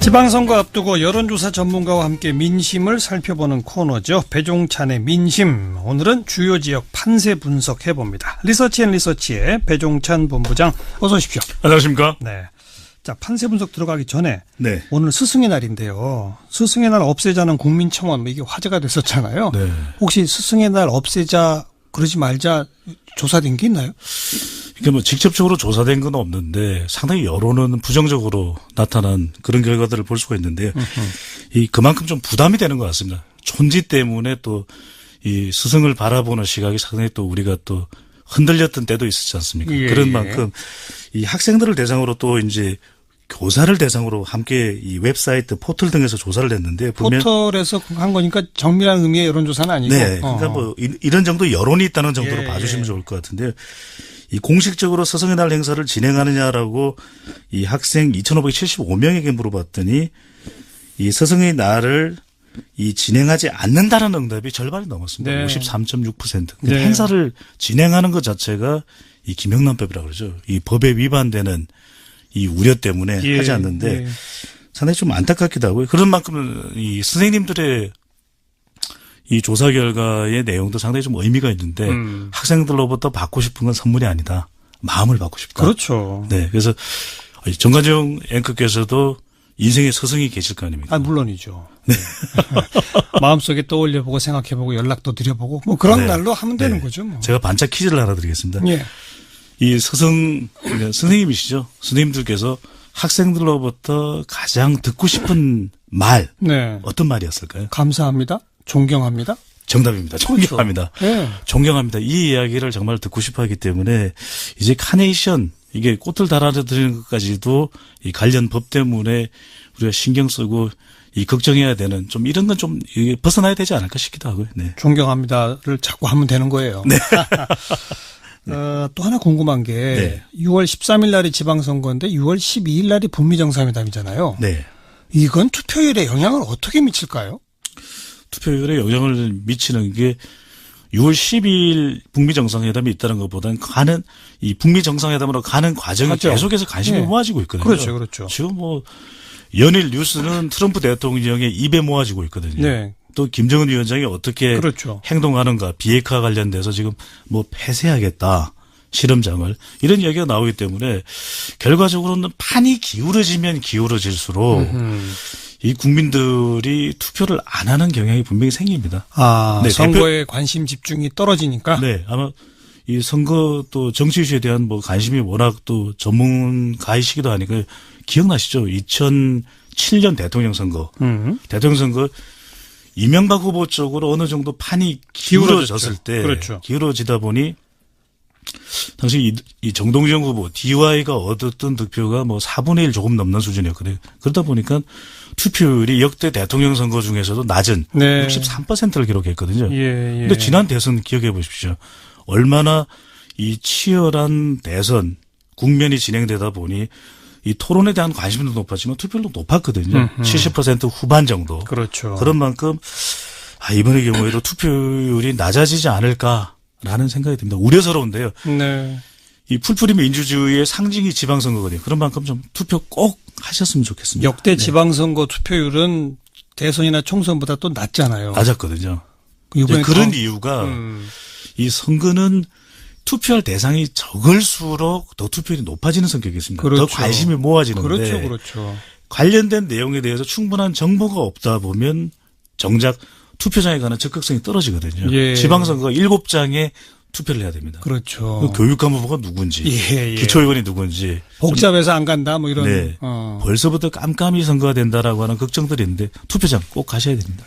지방선거 앞두고 여론조사 전문가와 함께 민심을 살펴보는 코너죠. 배종찬의 민심. 오늘은 주요 지역 판세 분석해봅니다. 리서치앤리서치의 배종찬 본부장 어서 오십시오. 안녕하십니까? 네. 자, 판세 분석 들어가기 전에 네. 오늘 스승의 날인데요. 스승의 날 없애자는 국민청원 이게 화제가 됐었잖아요. 네. 혹시 스승의 날 없애자 그러지 말자 조사된 게 있나요? 이게 뭐 직접적으로 조사된 건 없는데 상당히 여론은 부정적으로 나타난 그런 결과들을 볼 수가 있는데요. 이 그만큼 좀 부담이 되는 것 같습니다. 촌지 때문에 또 이 스승을 바라보는 시각이 상당히 또 우리가 또 흔들렸던 때도 있었지 않습니까? 예. 그런 만큼 이 학생들을 대상으로 또 이제 교사를 대상으로 함께 이 웹사이트 포털 등에서 조사를 했는데 포털에서 한 거니까 정밀한 의미의 여론조사는 아니고. 네. 그러니까 뭐 이런 정도 여론이 있다는 정도로 봐주시면 좋을 것 같은데요. 이 공식적으로 스승의 날 행사를 진행하느냐라고 이 학생 2,575명에게 물어봤더니 이 스승의 날을 이 진행하지 않는다는 응답이 절반이 넘었습니다. 네. 53.6%. 네. 행사를 진행하는 것 자체가 이 김영란법이라고 그러죠. 이 법에 위반되는 이 우려 때문에 하지 않는데 상당히 좀 안타깝기도 하고요. 그런 만큼 이 선생님들의 이 조사 결과의 내용도 상당히 좀 의미가 있는데 학생들로부터 받고 싶은 건 선물이 아니다. 마음을 받고 싶다. 그렇죠. 네. 그래서 정관용 앵커께서도 인생의 스승이 계실 거 아닙니까? 아, 물론이죠. 네. 마음속에 떠올려보고 생각해보고 연락도 드려보고 뭐 그런 네. 날로 하면 되는 거죠. 뭐. 제가 반짝 퀴즈를 하나 드리겠습니다. 예. 이 선생님이시죠. 선생님들께서 학생들로부터 가장 듣고 싶은 말 네. 어떤 말이었을까요? 감사합니다. 존경합니다. 정답입니다. 존경합니다. 네. 존경합니다. 이 이야기를 정말 듣고 싶어 하기 때문에 이제 카네이션 이게 꽃을 달아드리는 것까지도 이 관련 법 때문에 우리가 신경 쓰고 이 걱정해야 되는 좀 이런 건 좀 벗어나야 되지 않을까 싶기도 하고요. 네. 존경합니다를 자꾸 하면 되는 거예요. 네. 또 하나 궁금한 게 6월 13일 날이 지방선거인데 6월 12일 날이 북미정상회담이잖아요. 네. 이건 투표율에 영향을 어떻게 미칠까요? 투표율에 영향을 미치는 게 6월 12일 북미 정상회담이 있다는 것보다는 가는 이 북미 정상회담으로 가는 과정이 맞죠. 계속해서 관심이 모아지고 있거든요. 그렇죠, 그렇죠. 지금 뭐 연일 뉴스는 트럼프 대통령의 입에 모아지고 있거든요. 네. 또 김정은 위원장이 어떻게 그렇죠. 행동하는가 비핵화 관련돼서 지금 뭐 폐쇄하겠다. 실험장을 이런 이야기가 나오기 때문에 결과적으로는 판이 기울어지면 기울어질수록 이 국민들이 투표를 안 하는 경향이 분명히 생깁니다. 아, 네, 선거에 관심 집중이 떨어지니까? 네, 아마 이 선거 또 정치 이슈에 대한 뭐 관심이 워낙 또 전문가이시기도 하니까 기억나시죠? 2007년 대통령 선거. 대통령 선거 이명박 후보 쪽으로 어느 정도 판이 기울어졌을 때 그렇죠. 기울어지다 보니 당시 이 정동영 후보 DY가 얻었던 득표가 뭐 4분의 1 조금 넘는 수준이었거든요. 그러다 보니까 투표율이 역대 대통령 선거 중에서도 낮은 63%를 기록했거든요. 그런데 지난 대선 기억해 보십시오. 얼마나 이 치열한 대선 국면이 진행되다 보니 이 토론에 대한 관심도 높았지만 투표율도 높았거든요. 70% 후반 정도. 그렇죠. 그런 만큼 이번의 경우에도 투표율이 낮아지지 않을까라는 생각이 듭니다. 우려스러운데요. 네. 이 풀뿌리 민주주의의 상징이 지방선거거든요. 그런 만큼 좀 투표 꼭 하셨으면 좋겠습니다. 역대 지방선거 투표율은 대선이나 총선보다 또 낮잖아요. 낮았거든요. 그런 이유가 이 선거는 투표할 대상이 적을수록 더 투표율이 높아지는 성격이 있습니다. 그렇죠. 더 관심이 모아지는데 그렇죠. 관련된 내용에 대해서 충분한 정보가 없다 보면 정작 투표장에 가는 적극성이 떨어지거든요. 지방선거 7장에 투표를 해야 됩니다. 그렇죠. 교육감후보가 누군지, 기초의원이 누군지. 복잡해서 안 간다, 뭐 이런. 네. 벌써부터 깜깜이 선거가 된다라고 하는 걱정들이 있는데 투표장 꼭 가셔야 됩니다.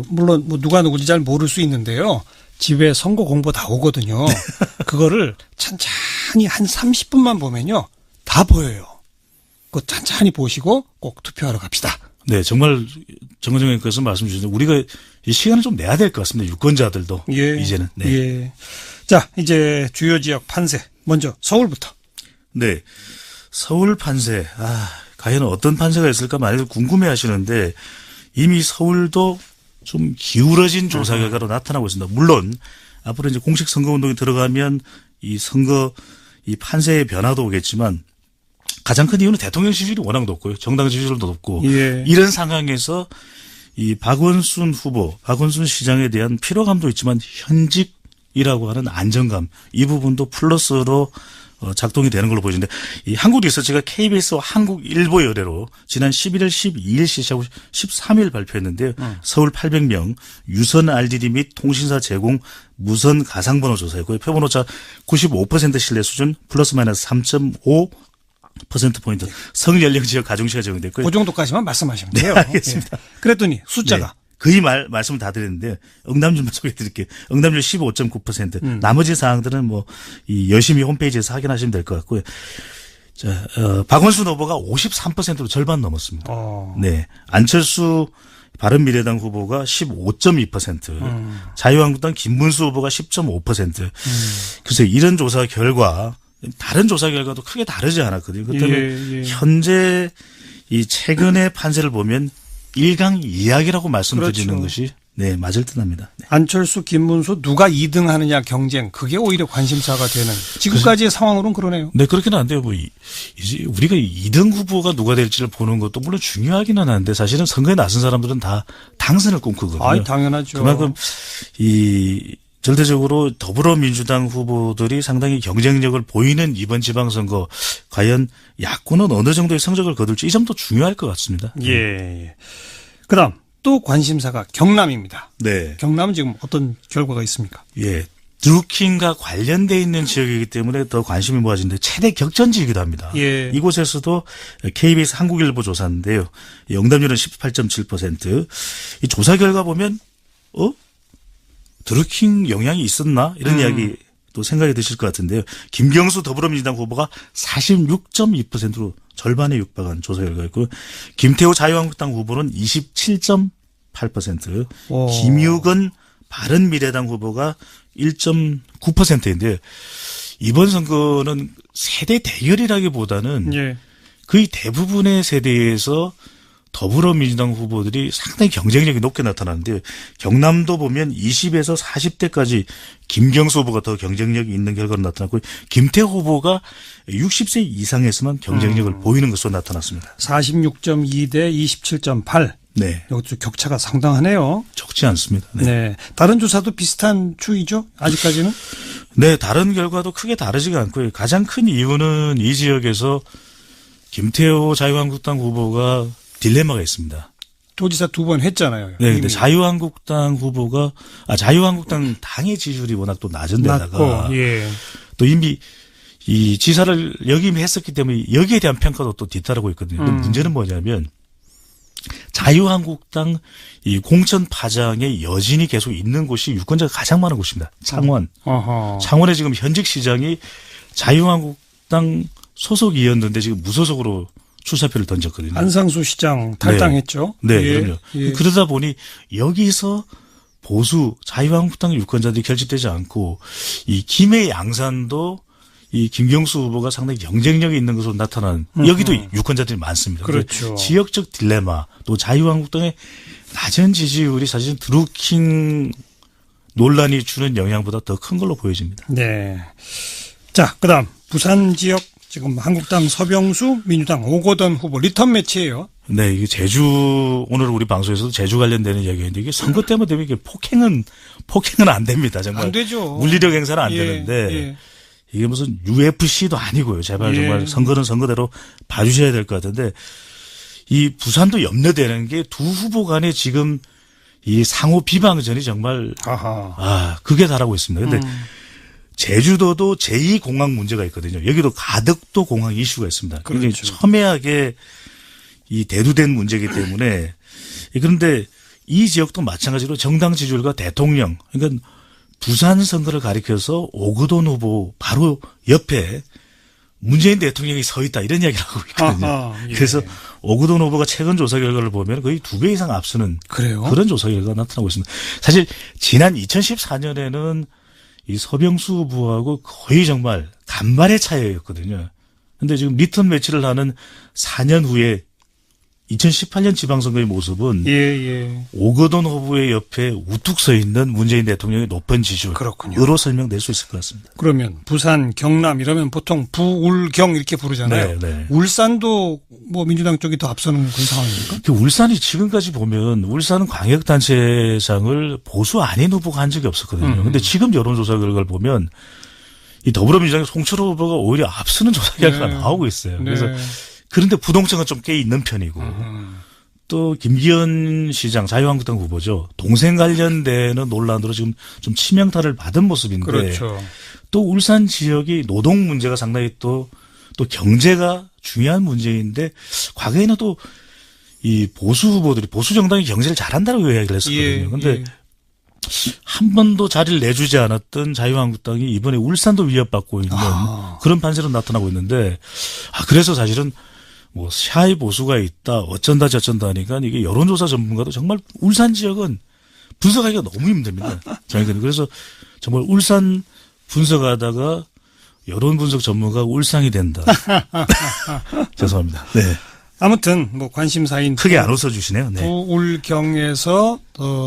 물론 뭐 누가 누군지 잘 모를 수 있는데요. 집에 선거 공보 다 오거든요. 그거를 천천히 한 30분만 보면요. 다 보여요. 그거 천천히 보시고 꼭 투표하러 갑시다. 네, 정말 정은정 앵커께서 말씀 주셨는데 우리가 이 시간을 좀 내야 될 것 같습니다. 유권자들도 이제는. 네. 자, 이제 주요 지역 판세. 먼저 서울부터. 네, 서울 판세. 과연 어떤 판세가 있을까 많이들 궁금해하시는데 이미 서울도 좀 기울어진 조사 결과로 나타나고 있습니다. 물론 앞으로 이제 공식 선거 운동이 들어가면 이 선거 이 판세의 변화도 오겠지만 가장 큰 이유는 대통령 지지율이 워낙 높고요. 정당 지지율도 높고 예. 이런 상황에서 이 박원순 후보, 박원순 시장에 대한 피로감도 있지만 현직이라고 하는 안정감 이 부분도 플러스로 작동이 되는 걸로 보이는데 이 한국 리서치가 KBS와 한국일보 의뢰로 지난 11월 12일 실시하고 13일 발표했는데요. 서울 800명 유선 RDD 및 통신사 제공 무선 가상번호 조사였고요. 표본오차 95% 신뢰 수준 플러스 마이너스 3.5%포인트 성연령 지역 가중시가 적용됐고요. 그 정도까지만 말씀하시면 돼요. 네, 알겠습니다. 예. 그랬더니 숫자가. 네. 거의 말씀을 다 드렸는데 응답률만 소개해 드릴게요. 응답률 15.9%. 나머지 사항들은 뭐 이 열심히 홈페이지에서 확인하시면 될 것 같고요. 자, 박원순 후보가 53%로 절반 넘었습니다. 네. 안철수 바른미래당 후보가 15.2%. 자유한국당 김문수 후보가 10.5%. 글쎄 이런 조사 결과 다른 조사 결과도 크게 다르지 않았거든요. 그렇다면 현재 이 최근의 판세를 보면 일강이야기라고 말씀드리는 그렇죠. 것이 네 맞을 듯합니다. 네. 안철수, 김문수 누가 2등 하느냐 경쟁 그게 오히려 관심사가 되는 지금까지의 상황으로는 그러네요. 네 그렇게는 안 돼요. 뭐 이제 우리가 2등 후보가 누가 될지를 보는 것도 물론 중요하기는 한데 사실은 선거에 나선 사람들은 다 당선을 꿈꾸거든요. 아, 당연하죠. 그만큼 이 절대적으로 더불어민주당 후보들이 상당히 경쟁력을 보이는 이번 지방선거 과연 야권은 어느 정도의 성적을 거둘지 이 점도 중요할 것 같습니다. 예. 그다음 또 관심사가 경남입니다. 네. 경남은 지금 어떤 결과가 있습니까? 예. 드루킹과 관련돼 있는 지역이기 때문에 더 관심이 모아지는데 최대 격전지이기도 합니다. 예. 이곳에서도 KBS 한국일보 조사인데요. 응답률은 18.7%. 이 조사 결과 보면 드루킹 영향이 있었나 이런 이야기 또 생각이 드실 것 같은데요. 김경수 더불어민주당 후보가 46.2%로 절반에 육박한 조사 결과였고 김태호 자유한국당 후보는 27.8%, 김유건 바른미래당 후보가 1.9%인데 이번 선거는 세대 대결이라기보다는 예. 거의 대부분의 세대에서 더불어민주당 후보들이 상당히 경쟁력이 높게 나타나는데 경남도 보면 20에서 40대까지 김경수 후보가 더 경쟁력이 있는 결과로 나타났고 김태호 후보가 60세 이상에서만 경쟁력을 보이는 것으로 나타났습니다. 46.2대 27.8. 네. 이것도 격차가 상당하네요. 적지 않습니다. 네. 네. 다른 조사도 비슷한 추이죠? 아직까지는? 네. 다른 결과도 크게 다르지가 않고요. 가장 큰 이유는 이 지역에서 김태호 자유한국당 후보가 딜레마가 있습니다. 도지사 2번 했잖아요. 네, 근데 자유한국당 후보가 자유한국당 당의 지지율이 워낙 또 낮은 데다가 예. 또 이미 이 지사를 역임했었기 때문에 여기에 대한 평가도 또 뒤따르고 있거든요. 근데 문제는 뭐냐면 자유한국당 이 공천 파장의 여진이 계속 있는 곳이 유권자가 가장 많은 곳입니다. 창원. 창원에 지금 현직 시장이 자유한국당 소속이었는데 지금 무소속으로 출사표를 던졌거든요. 안상수 시장 탈당했죠. 네, 그럼요. 예. 그러다 보니 여기서 보수 자유한국당 유권자들이 결집되지 않고 이 김해 양산도 이 김경수 후보가 상당히 경쟁력이 있는 것으로 나타나는 여기도 유권자들이 많습니다. 그렇죠. 지역적 딜레마 또 자유한국당의 낮은 지지율이 사실은 드루킹 논란이 주는 영향보다 더 큰 걸로 보여집니다. 네. 자, 그다음 부산 지역 지금 한국당 서병수 민주당 오거돈 후보 리턴 매치예요. 네, 이게 제주 오늘 우리 방송에서도 제주 관련되는 이야기인데 이게 선거 때문에 되면 이게 폭행은 안 됩니다. 정말 안 되죠. 물리력 행사는 안 되는데 이게 무슨 UFC도 아니고요. 제발 정말 선거는 선거대로 봐주셔야 될 것 같은데 이 부산도 염려되는 게 두 후보 간에 지금 이 상호 비방전이 정말 극에 달하고 있습니다. 근데 제주도도 제2공항 문제가 있거든요. 여기도 가덕도 공항 이슈가 있습니다. 그렇죠. 굉장히 첨예하게 이 대두된 문제이기 때문에 그런데 이 지역도 마찬가지로 정당 지지율과 대통령 그러니까 부산 선거를 가리켜서 오거돈 후보 바로 옆에 문재인 대통령이 서 있다 이런 이야기를 하고 있거든요. 그래서 오거돈 후보가 최근 조사 결과를 보면 거의 2배 이상 앞서는 그런 조사 결과가 나타나고 있습니다. 사실 지난 2014년에는 이 서병수 후보하고 거의 정말 간발의 차이였거든요. 그런데 지금 리턴 매치를 하는 4년 후에 2018년 지방선거의 모습은 예. 오거돈 후보의 옆에 우뚝 서 있는 문재인 대통령의 높은 지지율. 그렇군요. 으로 설명될 수 있을 것 같습니다. 그러면 부산, 경남 이러면 보통 부울경 이렇게 부르잖아요. 네. 울산도 뭐 민주당 쪽이 더 앞서는 그런 상황입니까? 울산이 지금까지 보면 울산은 광역단체장을 보수 아닌 후보가 한 적이 없었거든요. 그런데 지금 여론조사 결과를 보면 이 더불어민주당의 송철호 후보가 오히려 앞서는 조사 결과가 나오고 있어요. 그래서 그런데 부동층은 좀 꽤 있는 편이고 또 김기현 시장 자유한국당 후보죠. 동생 관련되는 논란으로 지금 좀 치명타를 받은 모습인데 그렇죠. 또 울산 지역이 노동 문제가 상당히 또 경제가 중요한 문제인데 과거에는 또 이 보수 후보들이 보수 정당이 경제를 잘한다고 이야기를 했었거든요. 그런데 한 번도 자리를 내주지 않았던 자유한국당이 이번에 울산도 위협받고 있는 그런 판세로 나타나고 있는데 그래서 사실은 뭐 샤이 보수가 있다 어쩐다 저쩐다 하니까 이게 여론조사 전문가도 정말 울산 지역은 분석하기가 너무 힘듭니다. 그래서 정말 울산 분석하다가 여론 분석 전문가 울상이 된다. 죄송합니다. 네. 아무튼 뭐 관심사인 크게 안 웃어주시네요. 네. 부울경에서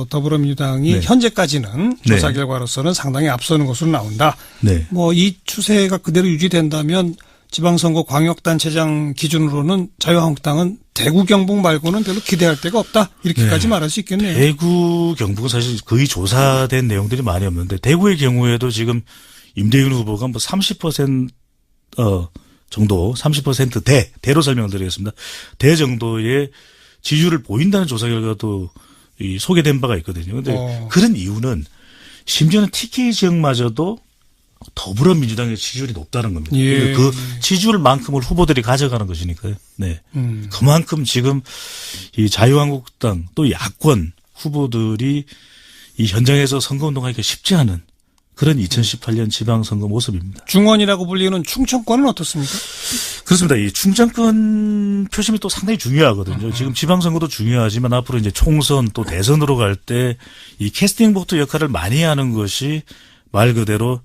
더불어민주당이 현재까지는 조사 결과로서는 상당히 앞서는 것으로 나온다. 네. 뭐 이 추세가 그대로 유지된다면 지방선거 광역단체장 기준으로는 자유한국당은 대구 경북 말고는 별로 기대할 데가 없다. 이렇게까지 말할 수 있겠네요. 대구 경북은 사실 거의 조사된 내용들이 많이 없는데 대구의 경우에도 지금 임대윤 후보가 뭐 30% 정도 30% 대로 설명을 드리겠습니다. 대 정도의 지지율을 보인다는 조사 결과도 소개된 바가 있거든요. 그런데 그런 이유는 심지어는 TK 지역마저도 더불어민주당의 지지율이 높다는 겁니다. 그 지지율만큼을 후보들이 가져가는 것이니까요. 네. 그만큼 지금 이 자유한국당 또 야권 후보들이 이 현장에서 선거운동하기가 쉽지 않은 그런 2018년 지방선거 모습입니다. 중원이라고 불리는 충청권은 어떻습니까? 그렇습니다. 이 충청권 표심이 또 상당히 중요하거든요. 지금 지방선거도 중요하지만 앞으로 이제 총선 또 대선으로 갈 때 이 캐스팅 보트 역할을 많이 하는 것이 말 그대로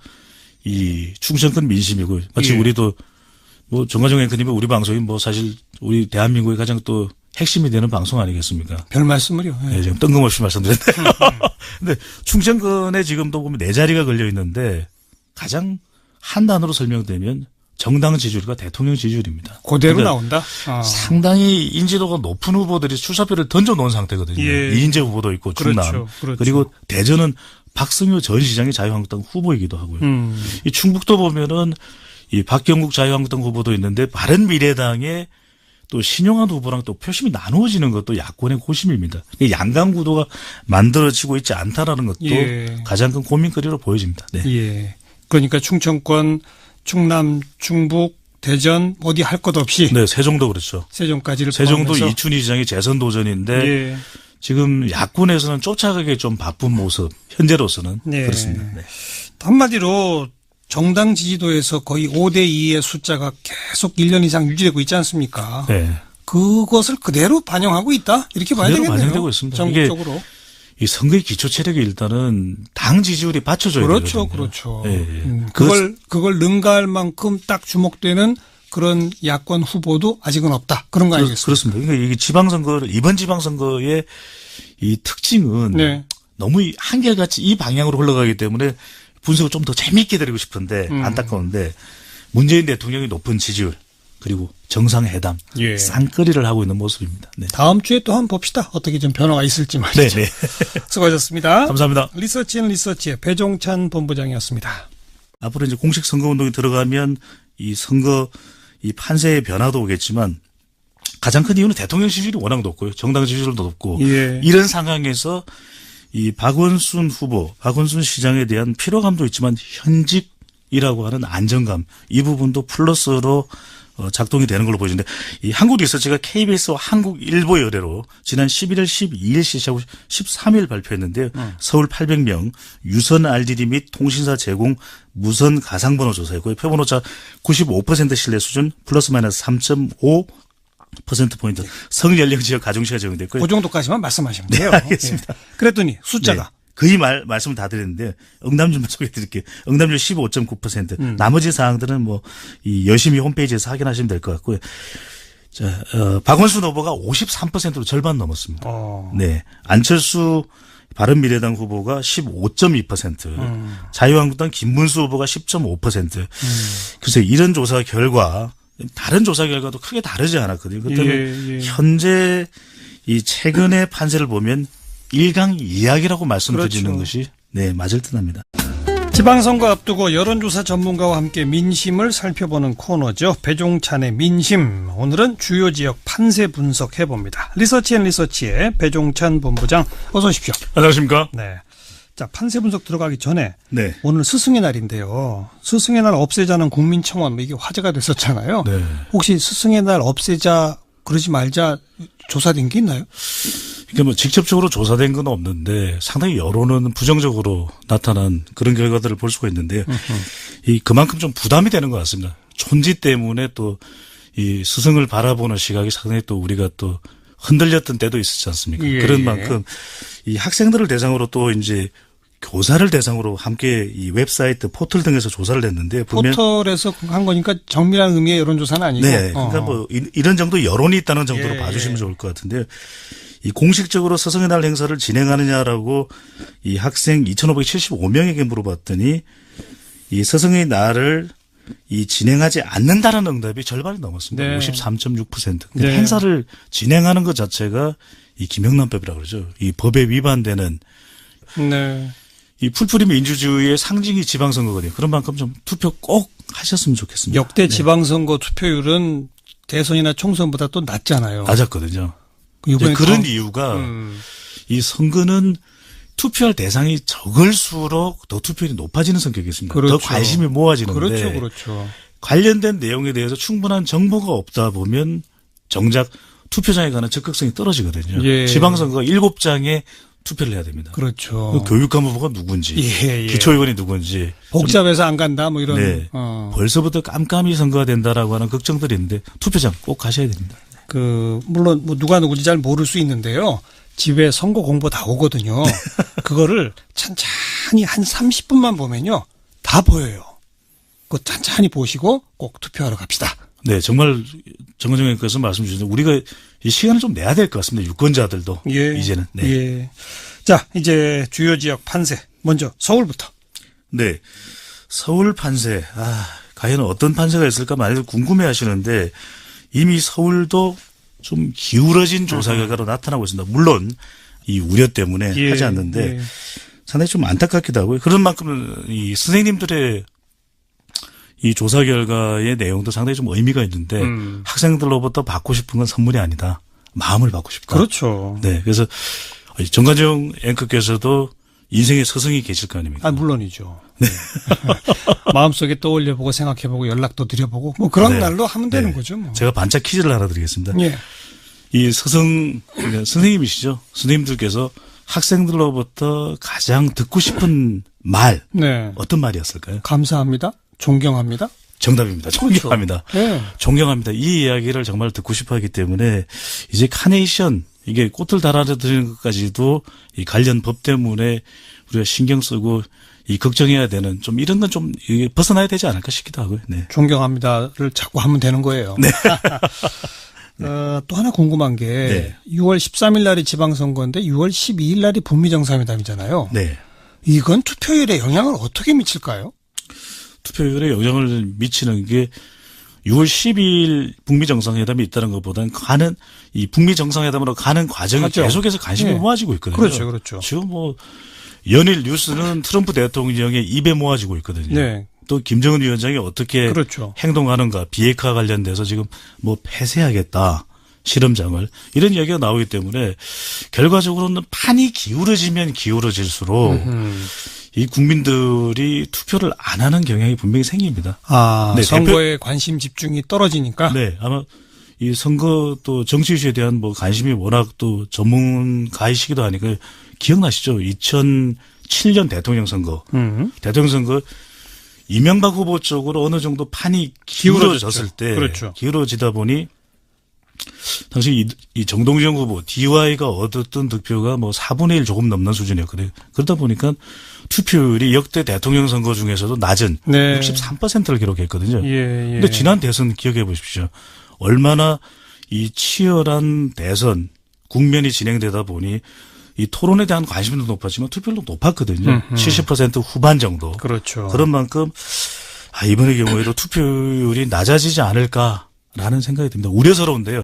이 충청권 민심이고 마치 우리도 뭐 정관용 앵커님이 우리 방송이 뭐 사실 우리 대한민국의 가장 또 핵심이 되는 방송 아니겠습니까? 별 말씀을요. 네, 지금 뜬금없이 말씀드렸는데. 근데 충청권에 지금도 보면 4자리가 걸려 있는데 가장 한 단어로 설명되면 정당 지지율과 대통령 지지율입니다. 그대로 그러니까 나온다. 상당히 인지도가 높은 후보들이 출사표를 던져놓은 상태거든요. 이인재 후보도 있고 충남. 그렇죠. 그리고 대전은 박성효 전 시장이 자유한국당 후보이기도 하고요. 이 충북도 보면은 이 박경국 자유한국당 후보도 있는데 바른미래당의 또 신용환 후보랑 또 표심이 나누어지는 것도 야권의 고심입니다. 양강 구도가 만들어지고 있지 않다라는 것도 가장 큰 고민거리로 보여집니다. 네. 그러니까 충청권, 충남, 충북, 대전 어디 할 것 없이. 네, 세종도 그렇죠. 세종까지를 세종도 포함해서. 이춘희 시장이 재선 도전인데 지금 야권에서는 쫓아가기 좀 바쁜 모습. 현재로서는 그렇습니다. 네. 한마디로 정당 지지도에서 거의 5대 2의 숫자가 계속 1년 이상 유지되고 있지 않습니까? 네. 그것을 그대로 반영하고 있다? 이렇게 봐야 되겠네요. 반영되고 있습니다. 전국적으로. 이게 이 선거의 기초 체력이 일단은 당 지지율이 받쳐줘야 되거든요. 그렇죠. 네. 그걸 능가할 만큼 딱 주목되는 그런 야권 후보도 아직은 없다. 그런 거 아니겠습니까? 그렇습니다. 그러니까 이게 지방선거를 이번 지방선거의 이 특징은 너무 한결같이 이 방향으로 흘러가기 때문에 분석을 좀 더 재미있게 드리고 싶은데 안타까운데 문재인 대통령이 높은 지지율 그리고 정상회담 쌍끌이를 하고 있는 모습입니다. 네. 다음 주에 또 한번 봅시다. 어떻게 좀 변화가 있을지 말이죠. 네네. 수고하셨습니다. 감사합니다. 리서치의 배종찬 본부장이었습니다. 앞으로 이제 공식 선거운동이 들어가면 이 선거 이 판세의 변화도 오겠지만 가장 큰 이유는 대통령 지지율이 워낙 높고요. 정당 지지율도 높고 이런 상황에서 이 박원순 후보, 박원순 시장에 대한 피로감도 있지만 현직이라고 하는 안정감 이 부분도 플러스로 작동이 되는 걸로 보이는데 이 한국리서치가 KBS와 한국일보 의뢰로 지난 11월 12일 실시하고 13일 발표했는데요. 서울 800명 유선 RDD 및 통신사 제공 무선 가상번호 조사였고요. 표본오차 95% 신뢰 수준 플러스 마이너스 3.5%포인트 성연령 지역 가중시가 적용됐고요. 그 정도까지만 말씀하시면 돼요. 네, 알겠습니다. 그랬더니 숫자가. 거의 말씀을 다 드렸는데 응답률만 소개해 드릴게요. 응답률 15.9%. 나머지 사항들은 뭐 이 열심히 홈페이지에서 확인하시면 될 것 같고요. 자, 박원순 후보가 53%로 절반 넘었습니다. 네. 안철수 바른미래당 후보가 15.2%, 자유한국당 김문수 후보가 10.5%. 글쎄 이런 조사 결과 다른 조사 결과도 크게 다르지 않았거든요. 그때는 현재 이 최근의 판세를 보면 일강이약이라고 말씀드리는 그렇죠. 것이 네 맞을 듯합니다. 지방선거 앞두고 여론조사 전문가와 함께 민심을 살펴보는 코너죠. 배종찬의 민심. 오늘은 주요 지역 판세 분석해봅니다. 리서치앤리서치의 배종찬 본부장 어서 오십시오. 안녕하십니까? 네. 자, 판세 분석 들어가기 전에 네. 오늘 스승의 날인데요. 스승의 날 없애자는 국민청원 이게 화제가 됐었잖아요. 네. 혹시 스승의 날 없애자 그러지 말자 조사된 게 있나요? 그러니까 뭐 직접적으로 조사된 건 없는데 상당히 여론은 부정적으로 나타난 그런 결과들을 볼 수가 있는데요. 이 그만큼 좀 부담이 되는 것 같습니다. 촌지 때문에 또 이 스승을 바라보는 시각이 상당히 또 우리가 또 흔들렸던 때도 있었지 않습니까? 예, 그런 만큼 이 학생들을 대상으로 또 이제 교사를 대상으로 함께 이 웹사이트 포털 등에서 조사를 했는데 보면 포털에서 한 거니까 정밀한 의미의 여론조사는 아니고. 네, 그러니까 뭐 이런 정도 여론이 있다는 정도로 예, 봐주시면 좋을 것 같은데요. 이 공식적으로 스승의 날 행사를 진행하느냐라고 이 학생 2,575명에게 물어봤더니 이 스승의 날을 이 진행하지 않는다는 응답이 절반이 넘었습니다. 네. 53.6%. 네. 행사를 진행하는 것 자체가 이 김영란법이라고 그러죠. 이 법에 위반되는 네. 이 풀뿌리 민주주의의 상징이 지방선거거든요. 그런 만큼 좀 투표 꼭 하셨으면 좋겠습니다. 역대 지방선거 투표율은 대선이나 총선보다 또 낮잖아요. 낮았거든요. 이번에 그런 이유가 이 선거는 투표할 대상이 적을수록 더 투표율이 높아지는 성격이 있습니다. 그렇죠. 더 관심이 모아지는데 그렇죠, 그렇죠. 관련된 내용에 대해서 충분한 정보가 없다 보면 정작 투표장에 가는 적극성이 떨어지거든요. 예. 지방선거 7장에 투표를 해야 됩니다. 그렇죠. 교육감 후보가 누군지, 예, 예. 기초의원이 누군지 복잡해서 안 간다, 뭐 이런. 네. 벌써부터 깜깜이 선거가 된다라고 하는 걱정들이 있는데 투표장 꼭 가셔야 됩니다. 물론 뭐 누가 누군지 잘 모를 수 있는데요. 집에 선거 공보 다 오거든요. 그거를 찬찬히 한 30분만 보면요. 다 보여요. 그거 찬찬히 보시고 꼭 투표하러 갑시다. 네, 정말 정은정 앵커께서 말씀 주셨는데 우리가 이 시간을 좀 내야 될 것 같습니다. 유권자들도 예. 이제는. 네. 예. 자, 이제 주요 지역 판세. 먼저 서울부터. 네. 서울 판세. 과연 어떤 판세가 있을까 많이들 궁금해 하시는데 이미 서울도 좀 기울어진 조사 결과로 나타나고 있습니다. 물론 이 우려 때문에 예. 하지 않는데 예. 상당히 좀 안타깝기도 하고요. 그런 만큼 이 선생님들의 이 조사 결과의 내용도 상당히 좀 의미가 있는데 학생들로부터 받고 싶은 건 선물이 아니다. 마음을 받고 싶다. 그렇죠. 네. 그래서 정관정 앵커께서도 인생의 스승이 계실 거 아닙니까? 물론이죠. 네. 마음속에 떠올려보고 생각해보고 연락도 드려보고 뭐 그런 네. 날로 하면 되는 네. 거죠. 뭐. 제가 반짝 퀴즈를 하나 드리겠습니다. 예. 이 그러니까 선생님이시죠. 선생님들께서 학생들로부터 가장 듣고 싶은 말 네. 어떤 말이었을까요? 감사합니다. 존경합니다. 정답입니다. 존경합니다. 네. 존경합니다. 이 이야기를 정말 듣고 싶어 하기 때문에 이제 카네이션 이게 꽃을 달아드리는 것까지도 이 관련 법 때문에 우리가 신경 쓰고 이 걱정해야 되는 좀 이런 건 좀 벗어나야 되지 않을까 싶기도 하고요. 네. 존경합니다를 자꾸 하면 되는 거예요. 네. 또 하나 궁금한 게 네. 6월 13일 날이 지방선거인데 6월 12일 날이 북미정상회담이잖아요. 네. 이건 투표율에 영향을 어떻게 미칠까요? 투표율에 영향을 미치는 게 6월 12일 북미 정상회담이 있다는 것보다는 가는 이 북미 정상회담으로 가는 과정이 맞죠. 계속해서 관심이 네. 모아지고 있거든요. 그렇죠, 그렇죠. 지금 뭐 연일 뉴스는 트럼프 대통령의 입에 모아지고 있거든요. 네. 또 김정은 위원장이 어떻게 그렇죠. 행동하는가 비핵화 관련돼서 지금 뭐 폐쇄하겠다. 실험장을 이런 이야기가 나오기 때문에 결과적으로는 판이 기울어지면 기울어질수록 이 국민들이 투표를 안 하는 경향이 분명히 생깁니다. 네, 선거에 관심 집중이 떨어지니까. 네, 아마 이 선거 또 정치 이슈에 대한 뭐 관심이 워낙 또 전문가이시기도 하니까 기억나시죠? 2007년 대통령 선거. 대통령 선거 이명박 후보 쪽으로 어느 정도 판이 기울어졌을 때 그렇죠. 기울어지다 보니 당시 이 정동영 후보 DY가 얻었던 득표가 뭐 4분의 1 조금 넘는 수준이었거든요. 그러다 보니까 투표율이 역대 대통령 선거 중에서도 낮은 네. 63%를 기록했거든요. 예, 예. 근데 지난 대선 기억해 보십시오. 얼마나 이 치열한 대선 국면이 진행되다 보니 이 토론에 대한 관심도 높았지만 투표율도 높았거든요. 70% 후반 정도. 그렇죠. 그런 만큼 이번의 경우에도 투표율이 낮아지지 않을까라는 생각이 듭니다. 우려스러운데요.